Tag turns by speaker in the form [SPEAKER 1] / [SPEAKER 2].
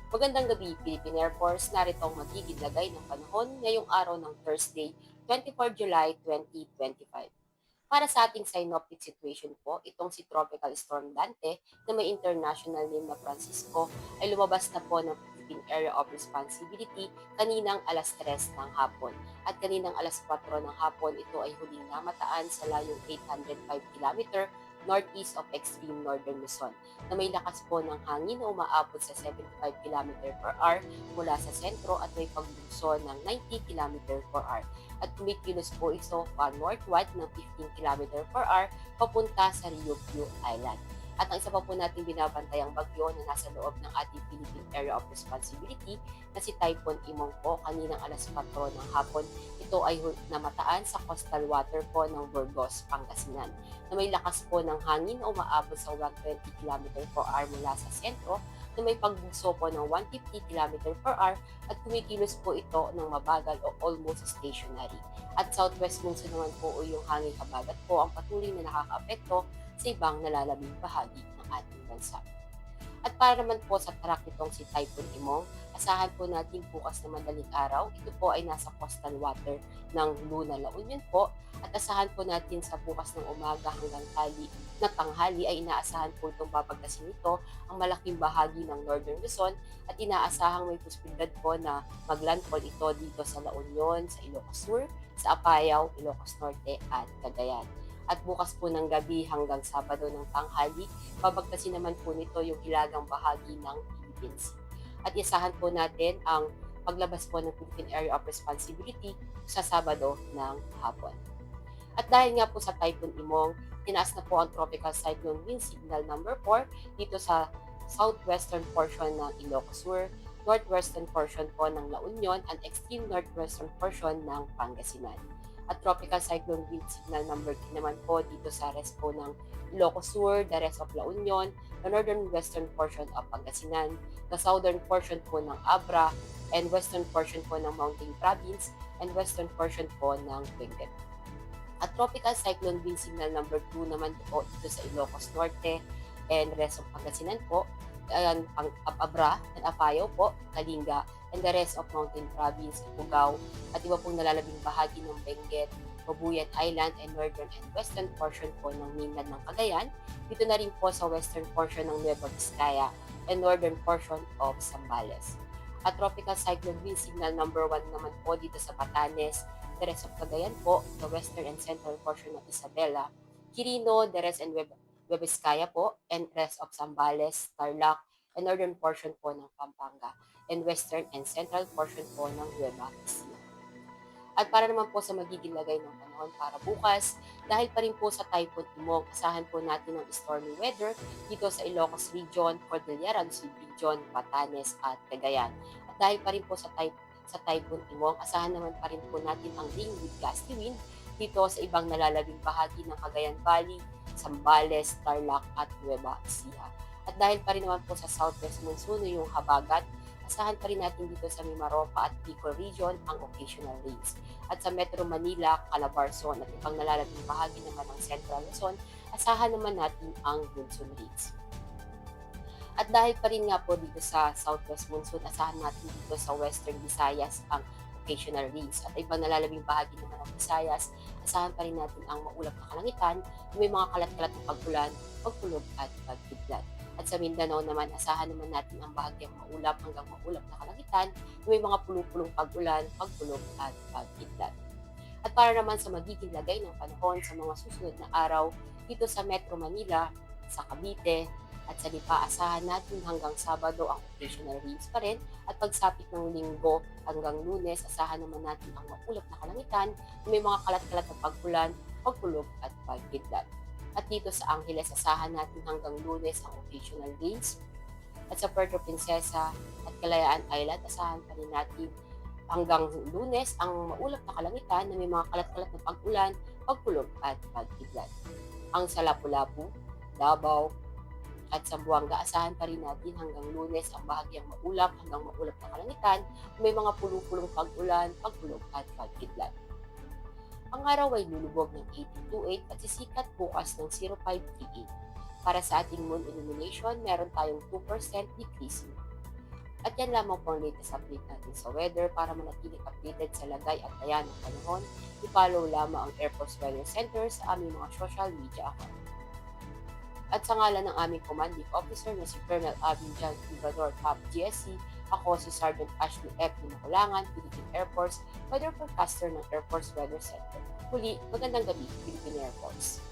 [SPEAKER 1] Magandang gabi, Philippine Air Force. Narito ang magiging lagay ng panahon ngayong araw ng Thursday, 24 July 2025. Para sa ating synoptic situation po, itong si Tropical Storm Dante na may international name na Francisco ay lumabas na po ng Philippine Area of Responsibility kaninang alas 3 ng hapon. At kaninang alas 4 ng hapon, ito ay huling namataan sa layong 805 km northeast of extreme northern Luzon na may lakas po ng hangin na umaabot sa 75 km per hour mula sa sentro at may pagbugso ng 90 km per hour at kumikilos po ito pa northward ng 15 km per hour papunta sa Ryukyu Island. At ang isa pa po nating binabantayang bagyo na nasa loob ng ating Philippine Area of Responsibility na si Typhoon Imong po kaninang alas 4 ng hapon. Ito ay namataan sa coastal water po ng Burgos, Pangasinan na may lakas po ng hangin na umaabot sa 120 km per hour mula sa sentro na may pagbugso po ng 150 km per hour at kumikilos po ito ng mabagal o almost stationary. At southwest monsoon naman po o yung hangin habagat po ang patuloy na nakakaapekto sa ibang nalalabing bahagi ng ating bansa. At para naman po sa track nitong si Typhoon Imong, asahan po natin bukas na madaling araw. Ito po ay nasa coastal water ng Luna, La Union po. At asahan po natin sa bukas ng umaga hanggang tanghali ay inaasahan po itong papagdasin nito ang malaking bahagi ng Northern Luzon at inaasahang may posibilidad po na maglandfall ito dito sa La Union, sa Ilocos Sur, sa Apayao, Ilocos Norte at Cagayan. At bukas po ng gabi hanggang Sabado ng tanghali, babagtasin naman po nito yung hilagang bahagi ng Philippine Sea. At isahan po natin ang paglabas po ng Philippine Area of Responsibility sa Sabado ng hapon. At dahil nga po sa Typhoon Imong, tinaas na po ang tropical cyclone wind signal number 4 dito sa southwestern portion ng Ilocos Sur, northwestern portion po ng La Union, and extreme northwestern portion ng Pangasinan. At tropical cyclone wind signal number 3 naman po dito sa rest po ng Ilocos Sur, the rest of La Union, the northern western portion of Pangasinan, the southern portion po ng Abra, and western portion po ng Mountain Province, and western portion po ng Benguet. At tropical cyclone wind signal number 2 naman po dito sa Ilocos Norte and rest of Pangasinan po, ayan, Abra and Apayao po, Kalinga, and the rest of Mountain Province, Ifugao, at iba pong nalalabing bahagi ng Benguet, Mabuyan Island, and northern and western portion po ng mainland ng Cagayan, dito na rin po sa western portion ng Nueva Vizcaya, and northern portion of Zambales. At tropical cyclone wind signal number 1 naman po dito sa Batanes, the rest of Cagayan po, the western and central portion of Isabela, Quirino, the rest and Vizcaya po, and rest of Zambales, Tarlac, and northern portion po ng Pampanga, and western and central portion po ng Nueva Ecija. At para naman po sa magiging lagay ng panahon para bukas, dahil pa rin po sa Typhoon Imong, asahan po natin ng stormy weather dito sa Ilocos Region, Cordillera Luzon Region, Batanes at Cagayan. At dahil pa rin po sa Typhoon Imong, asahan naman pa rin po natin ang rain with gusty wind dito sa ibang nalalabing bahagi ng Cagayan Valley, Zambales, Tarlac at Nueva Ecija. At dahil pa rin naman po sa southwest monsoon yung habagat, asahan pa rin natin dito sa Mimaropa at Bicol Region ang occasional rains. At sa Metro Manila, Calabarzon at ibang nalalabing bahagi naman ng Central Luzon, asahan naman natin ang monsoon rains. At dahil pa rin nga po dito sa Southwest Monsoon, asahan natin dito sa Western Visayas ang occasional rains. At ibang nalalabing bahagi naman ng Visayas, asahan pa rin natin ang maulap na kalangitan, may mga kalat-kalat na pag-ulan, pagkulog at pagkidlat. At sa Mindanao naman, asahan naman natin ang bahagyang maulap hanggang maulap na kalangitan, may mga pulupulong pag-ulan, pagkulog at pagkidlat. At para naman sa magiging lagay ng panahon sa mga susunod na araw dito sa Metro Manila, sa Cavite, at sa Lipa, asahan natin hanggang Sabado ang occasional rains pa rin at pagsapit ng Linggo hanggang Lunes, asahan naman natin ang maulap na kalangitan, may mga kalat-kalat na pag-ulan, pagkulog at pagkidlat. At dito sa Angeles, asahan natin hanggang Lunes ang occasional rains. At sa Puerto Princesa at Kalayaan Island, asahan pa rin natin hanggang Lunes ang maulap na kalangitan na may mga kalat-kalat na pag-ulan, pagkulog at pagkidlat. Ang sa Lapu-Lapu, Davao, at sa Buanga, asahan pa rin natin hanggang Lunes ang bahagyang maulap hanggang maulap na kalangitan, may mga pulupulong pag-ulan, pagkulog at pagkidlat. Ang araw ay lulubog ng 1828 at sisikat bukas ng 0538. Para sa ating moon illumination, meron tayong 2% decreasing. At yan lamang po ang latest update natin sa weather. Para manatiling updated sa lagay at taya ng panahon, i-follow lamang ang Air Force Weather Center sa aming mga social media account. At sa ngalan ng aming commanding officer na si Colonel Alvin John Librador, Top GSC, ako si Sergeant Ashley F. Limakulangan, Philippine Air Force, weather forecaster ng Air Force Weather Center. Muli, magandang gabi, Philippine Air Force.